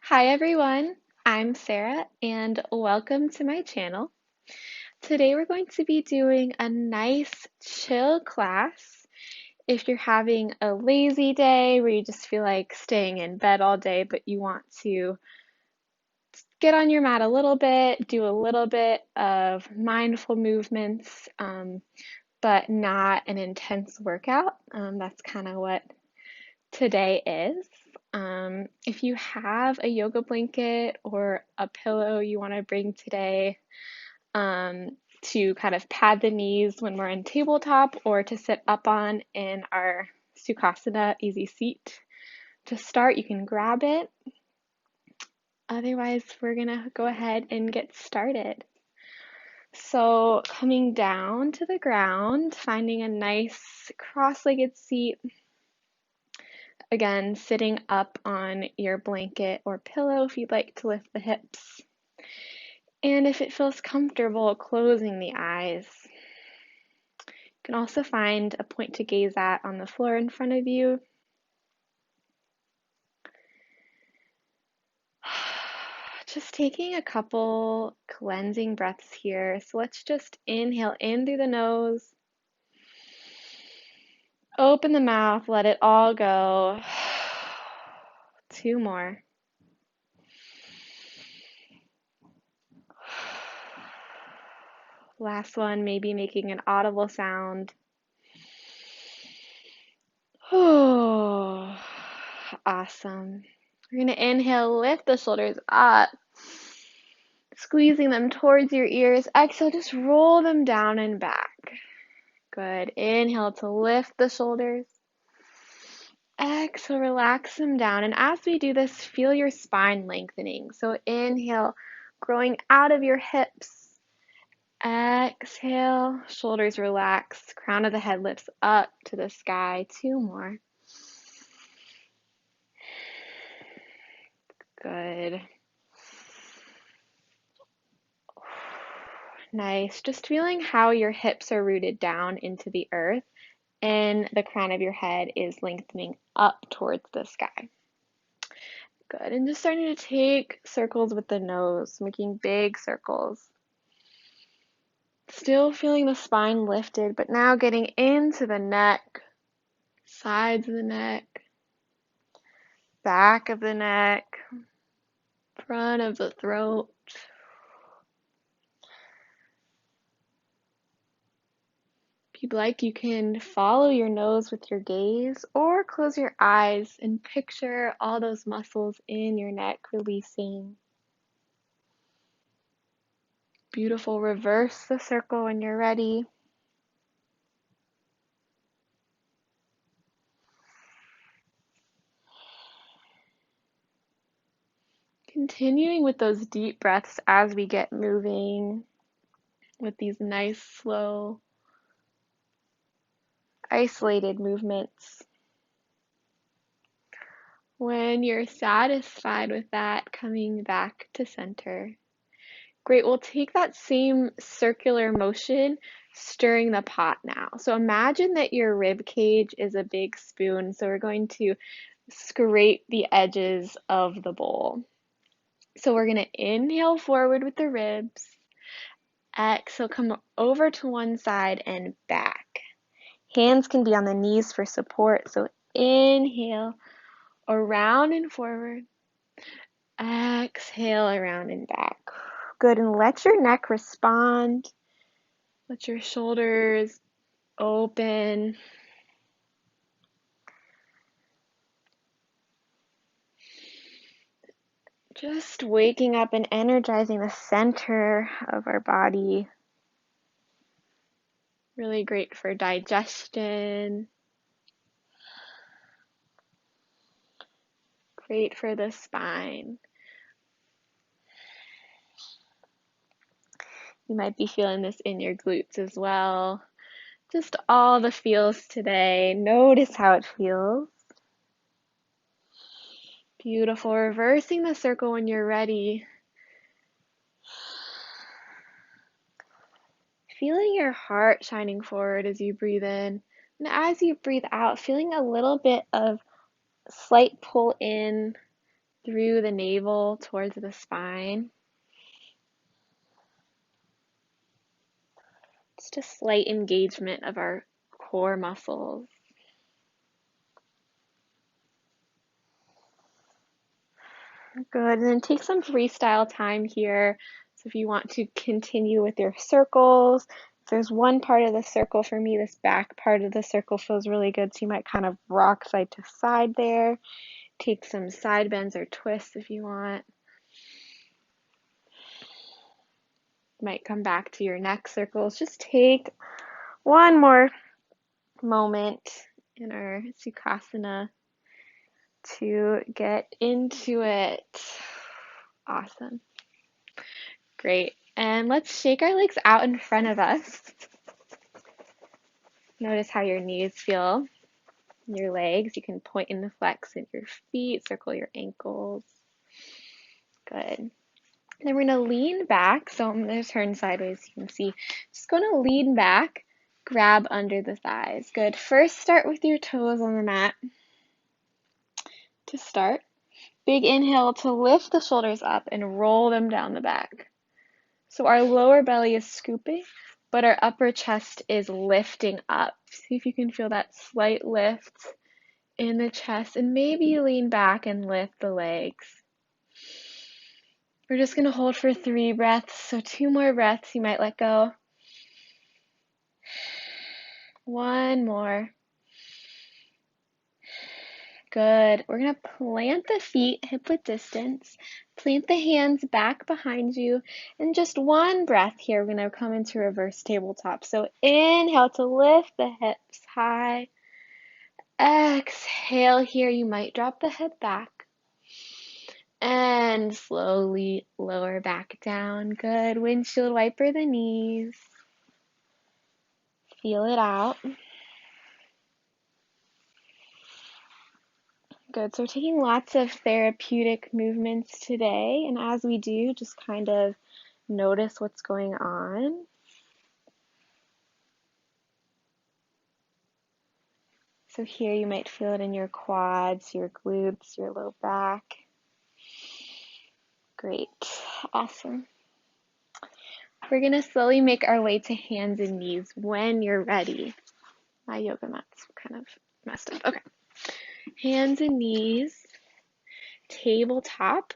Hi everyone, I'm Sarah and welcome to my channel. Today we're going to be doing a nice chill class. If you're having a lazy day where you just feel like staying in bed all day but you want to get on your mat a little bit, do a little bit of mindful movements, but not an intense workout. That's kind of what today is. If you have a yoga blanket or a pillow you want to bring today to kind of pad the knees when we're in tabletop or to sit up on in our Sukhasana easy seat to start, you can grab it. Otherwise, we're going to go ahead and get started. So, coming down to the ground, finding a nice cross-legged seat. Again, sitting up on your blanket or pillow if you'd like to lift the hips. And if it feels comfortable, closing the eyes. You can also find a point to gaze at on the floor in front of you. Just taking a couple cleansing breaths here. So let's just inhale in through the nose. Open the mouth, let it all go. Two more. Last one, maybe making an audible sound. Oh, awesome. We're going to inhale, lift the shoulders up, squeezing them towards your ears. Exhale, just roll them down and back. Good. Inhale to lift the shoulders. Exhale, relax them down. And as we do this, feel your spine lengthening. So inhale, growing out of your hips. Exhale, shoulders relax, crown of the head lifts up to the sky. Two more. Good. Nice. Just feeling how your hips are rooted down into the earth and the crown of your head is lengthening up towards the sky. Good. And just starting to take circles with the nose, making big circles. Still feeling the spine lifted, but now getting into the neck, sides of the neck, back of the neck, front of the throat. If you'd like, you can follow your nose with your gaze or close your eyes and picture all those muscles in your neck releasing. Beautiful. Reverse the circle when you're ready. Continuing with those deep breaths as we get moving with these nice, slow, isolated movements. When you're satisfied with that, coming back to center. Great, we'll take that same circular motion, stirring the pot now. So imagine that your rib cage is a big spoon. So we're going to scrape the edges of the bowl. So we're going to inhale forward with the ribs. Exhale, come over to one side and back. Hands can be on the knees for support. So inhale, around and forward. Exhale, around and back. Good, and let your neck respond. Let your shoulders open. Just waking up and energizing the center of our body. Really great for digestion. Great for the spine. You might be feeling this in your glutes as well. Just all the feels today. Notice how it feels. Beautiful. Reversing the circle when you're ready. Feeling your heart shining forward as you breathe in. And as you breathe out, feeling a little bit of slight pull in through the navel towards the spine. Just a slight engagement of our core muscles. Good, and then take some freestyle time here. So if you want to continue with your circles, if there's one part of the circle, for me, this back part of the circle feels really good, so you might kind of rock side to side there. Take some side bends or twists if you want. Might come back to your neck circles. Just take one more moment in our Sukhasana to get into it. Awesome. Great. And let's shake our legs out in front of us. Notice how your knees feel, your legs. You can point and flex in your feet, circle your ankles. Good. Then we're going to lean back. So I'm going to turn sideways. You can see. Just going to lean back, grab under the thighs. Good. First, start with your toes on the mat. To start, big inhale to lift the shoulders up and roll them down the back. So our lower belly is scooping, but our upper chest is lifting up. See if you can feel that slight lift in the chest, and maybe lean back and lift the legs. We're just going to hold for 3 breaths, so 2 more breaths. You might let go. 1 more. Good. We're going to plant the feet hip width distance. Plant the hands back behind you. And just 1 breath here, we're going to come into reverse tabletop. So inhale to lift the hips high. Exhale here. You might drop the head back. And slowly lower back down. Good. Windshield wiper the knees. Feel it out. Good. So we're taking lots of therapeutic movements today. And as we do, just kind of notice what's going on. So here you might feel it in your quads, your glutes, your low back. Great. Awesome. We're going to slowly make our way to hands and knees when you're ready. My yoga mat's kind of messed up. Okay. Hands and knees, tabletop.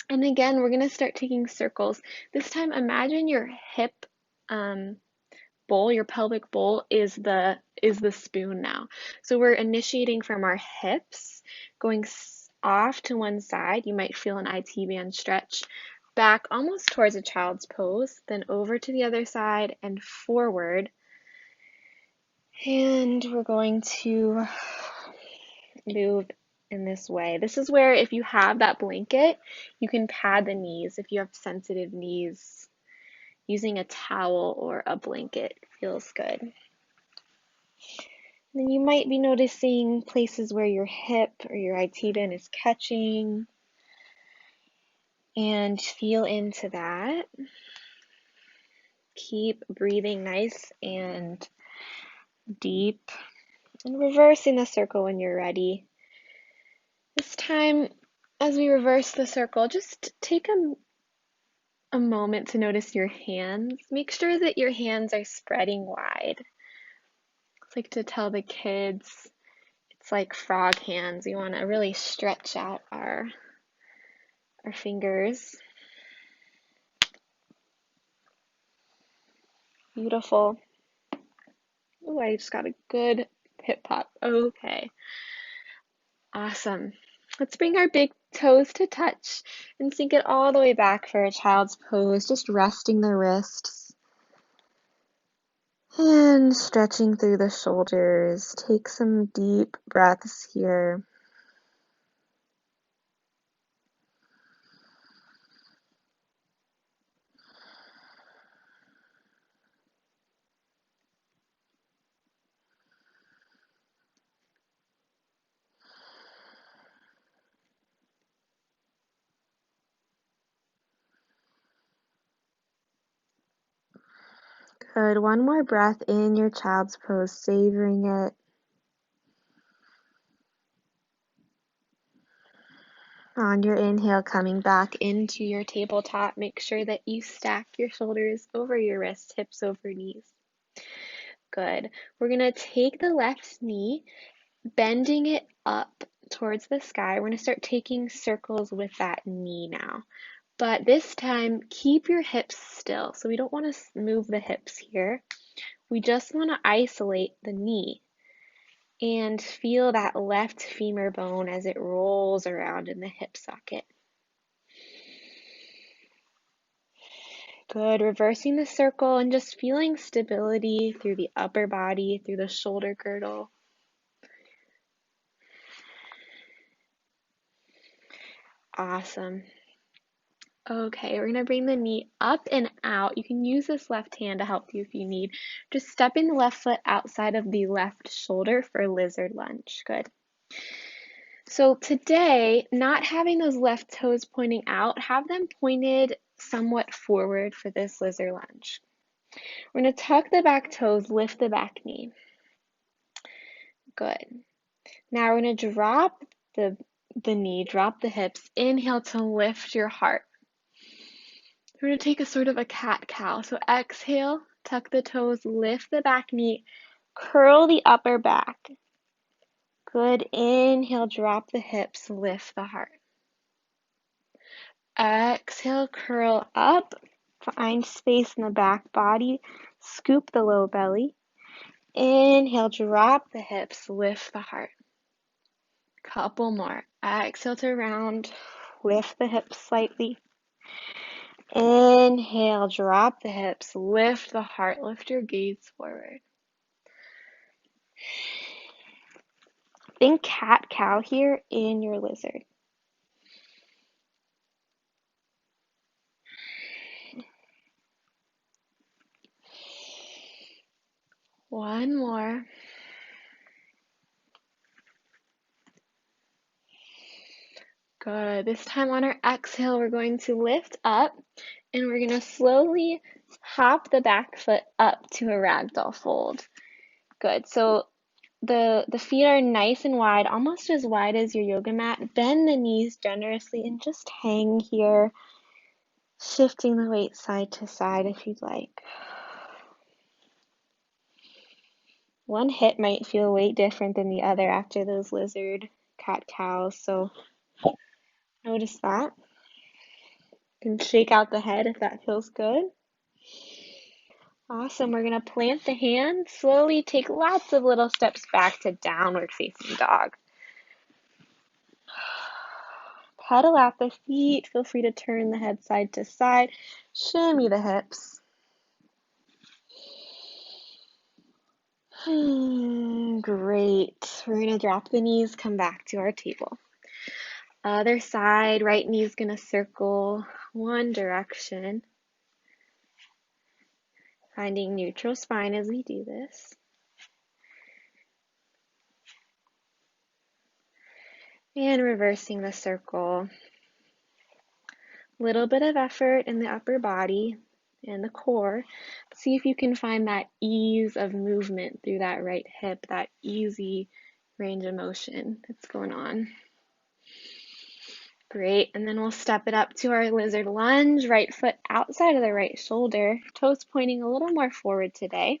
And again, we're going to start taking circles. This time, imagine your hip bowl, your pelvic bowl is the spoon now. So we're initiating from our hips, going off to one side. You might feel an IT band stretch. Back almost towards a child's pose, then over to the other side and forward. And we're going to move in this way. This is where, if you have that blanket, you can pad the knees. If you have sensitive knees, using a towel or a blanket feels good. Then you might be noticing places where your hip or your IT band is catching, and feel into that. Keep breathing nice and deep, and reversing the circle when you're ready. This time, as we reverse the circle, just take a moment to notice your hands. Make sure that your hands are spreading wide. It's like to tell the kids, it's like frog hands. We want to really stretch out our fingers. Beautiful. Oh, I just got a good hip pop. Okay. Awesome. Let's bring our big toes to touch and sink it all the way back for a child's pose, just resting the wrists and stretching through the shoulders. Take some deep breaths here. Good. One more breath in your child's pose, savoring it. On your inhale, coming back into your tabletop, make sure that you stack your shoulders over your wrists, hips over knees. Good. We're going to take the left knee, bending it up towards the sky. We're going to start taking circles with that knee now. But this time, keep your hips still. So we don't want to move the hips here. We just want to isolate the knee and feel that left femur bone as it rolls around in the hip socket. Good. Reversing the circle and just feeling stability through the upper body, through the shoulder girdle. Awesome. Okay, we're going to bring the knee up and out. You can use this left hand to help you if you need. Just stepping the left foot outside of the left shoulder for lizard lunge. Good. So today, not having those left toes pointing out, have them pointed somewhat forward for this lizard lunge. We're going to tuck the back toes, lift the back knee. Good. Now we're going to drop the knee, drop the hips. Inhale to lift your heart. We're going to take a sort of a cat-cow. So exhale, tuck the toes, lift the back knee, curl the upper back. Good. Inhale, drop the hips, lift the heart. Exhale, curl up, find space in the back body, scoop the low belly. Inhale, drop the hips, lift the heart. Couple more. Exhale to round, lift the hips slightly. Inhale, drop the hips, lift the heart, lift your gaze forward. Think cat-cow here in your lizard. One more. Good. This time on our exhale, we're going to lift up and we're going to slowly hop the back foot up to a ragdoll fold. Good. So the feet are nice and wide, almost as wide as your yoga mat. Bend the knees generously and just hang here, shifting the weight side to side if you'd like. One hip might feel weight different than the other after those lizard cat-cows, so notice that. You can shake out the head if that feels good. Awesome. We're going to plant the hand, slowly take lots of little steps back to downward facing dog. Pedal out the feet. Feel free to turn the head side to side. Shimmy the hips. Great. We're going to drop the knees, come back to our table. Other side, right knee's going to circle one direction. Finding neutral spine as we do this. And reversing the circle. Little bit of effort in the upper body and the core. See if you can find that ease of movement through that right hip, that easy range of motion that's going on. Great, and then we'll step it up to our lizard lunge, right foot outside of the right shoulder, toes pointing a little more forward today.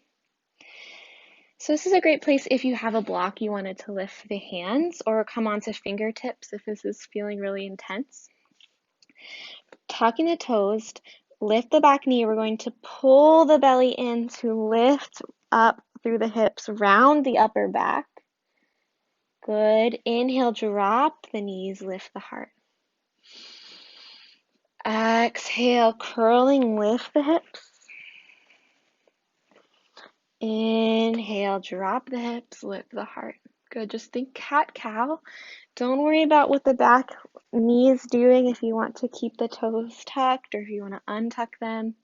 So this is a great place if you have a block you wanted to lift the hands or come onto fingertips if this is feeling really intense. Tucking the toes, lift the back knee. We're going to pull the belly in to lift up through the hips, round the upper back. Good. Inhale, drop the knees, lift the heart. Exhale, curling, lift the hips. Inhale, drop the hips, lift the heart. Good. Just think cat-cow. Don't worry about what the back knee is doing if you want to keep the toes tucked or if you want to untuck them.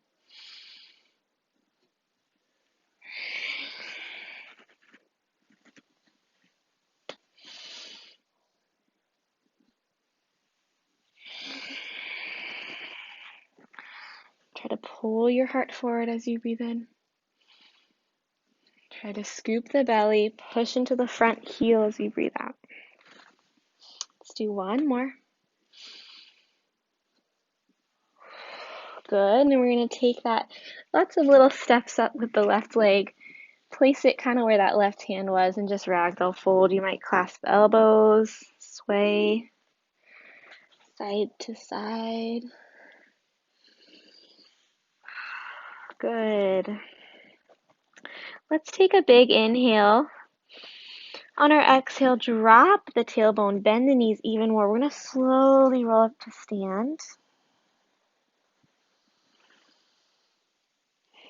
Try to pull your heart forward as you breathe in. Try to scoop the belly, push into the front heel as you breathe out. Let's do one more. Good. And then we're going to take that lots of little steps up with the left leg. Place it kind of where that left hand was and just ragdoll fold. You might clasp the elbows, sway side to side. Good. Let's take a big inhale. On our exhale, drop the tailbone, bend the knees even more. We're going to slowly roll up to stand.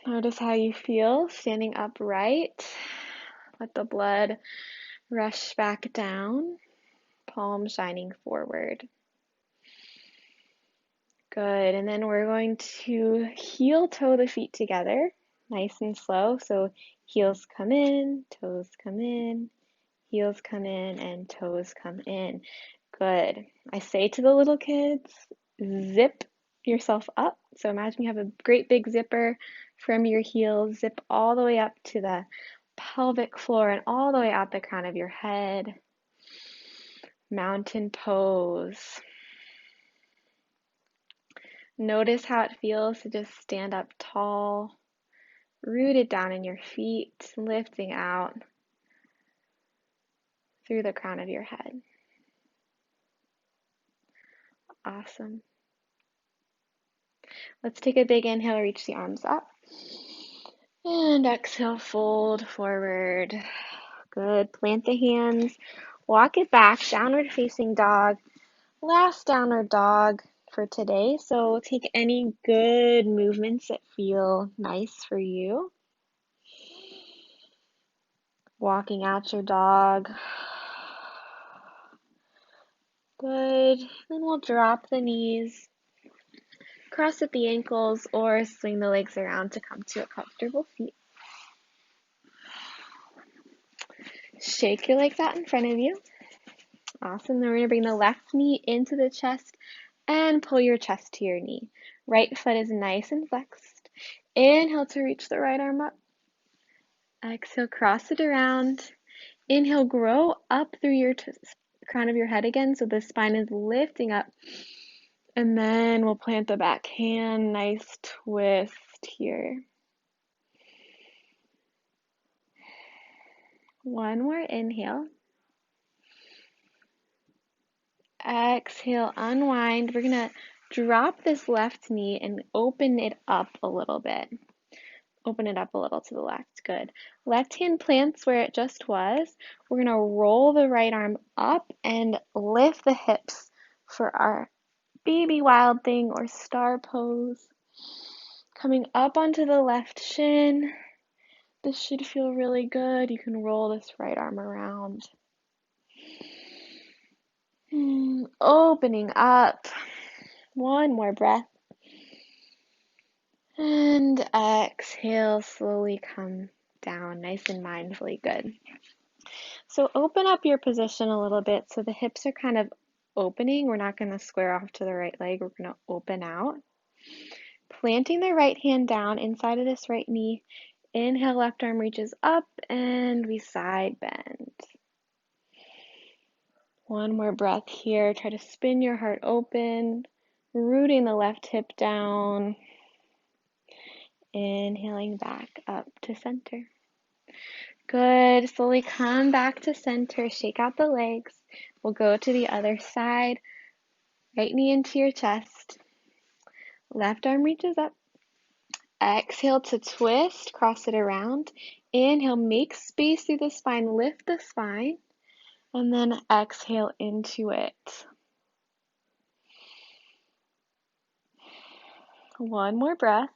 Notice how you feel standing upright. Let the blood rush back down, palms shining forward. Good, and then we're going to heel toe the feet together, nice and slow. So heels come in, toes come in, heels come in, and toes come in. Good. I say to the little kids, zip yourself up. So imagine you have a great big zipper from your heels, zip all the way up to the pelvic floor and all the way out the crown of your head. Mountain pose. Notice how it feels to just stand up tall, rooted down in your feet, lifting out through the crown of your head. Awesome. Let's take a big inhale, reach the arms up. And exhale, fold forward. Good. Plant the hands, walk it back, downward facing dog. Last downward dog for today. So take any good movements that feel nice for you. Walking out your dog. Good. Then we'll drop the knees, cross at the ankles, or swing the legs around to come to a comfortable seat. Shake your legs out in front of you. Awesome. Then we're going to bring the left knee into the chest and pull your chest to your knee. Right foot is nice and flexed. Inhale to reach the right arm up. Exhale, cross it around. Inhale, grow up through your crown of your head again, so the spine is lifting up. And then we'll plant the back hand, nice twist here. One more inhale. Exhale, unwind. We're going to drop this left knee and open it up a little bit. Open it up a little to the left. Good. Left hand plants where it just was. We're going to roll the right arm up and lift the hips for our baby wild thing or star pose. Coming up onto the left shin. This should feel really good. You can roll this right arm around. Opening up. One more breath. And exhale, slowly come down, nice and mindfully. Good. So open up your position a little bit so the hips are kind of opening. We're not going to square off to the right leg. We're going to open out. Planting the right hand down inside of this right knee. Inhale, left arm reaches up and we side bend. One more breath here. Try to spin your heart open, rooting the left hip down. Inhaling back up to center. Good. Slowly come back to center. Shake out the legs. We'll go to the other side. Right knee into your chest. Left arm reaches up. Exhale to twist. Cross it around. Inhale, make space through the spine. Lift the spine. And then exhale into it. One more breath.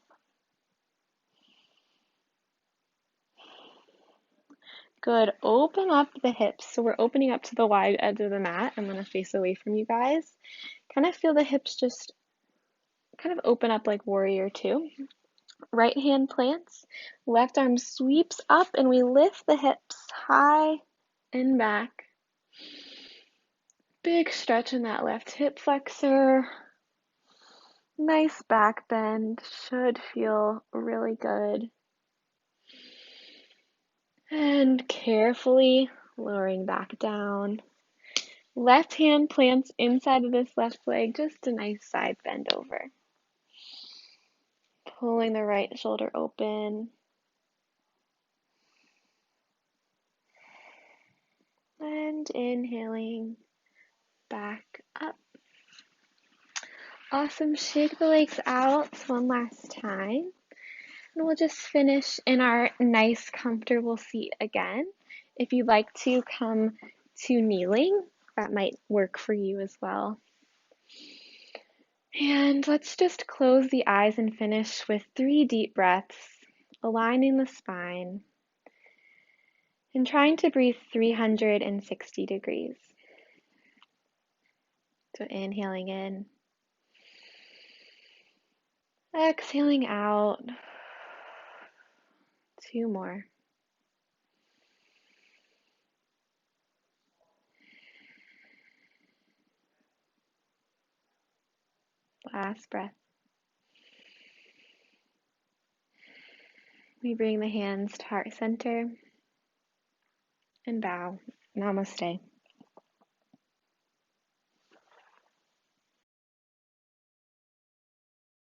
Good. Open up the hips. So we're opening up to the wide edge of the mat. I'm going to face away from you guys. Kind of feel the hips just kind of open up like warrior two. Right hand plants. Left arm sweeps up and we lift the hips high and back. Big stretch in that left hip flexor. Nice back bend. Should feel really good. And carefully lowering back down. Left hand plants inside of this left leg, just a nice side bend over. pulling the right shoulder open. And inhaling back up. Awesome. Shake the legs out one last time. And we'll just finish in our nice, comfortable seat again. If you'd like to come to kneeling, that might work for you as well. And let's just close the eyes and finish with 3 deep breaths, aligning the spine and trying to breathe 360 degrees. So inhaling in, exhaling out. 2 more. Last breath. We bring the hands to heart center and bow. Namaste.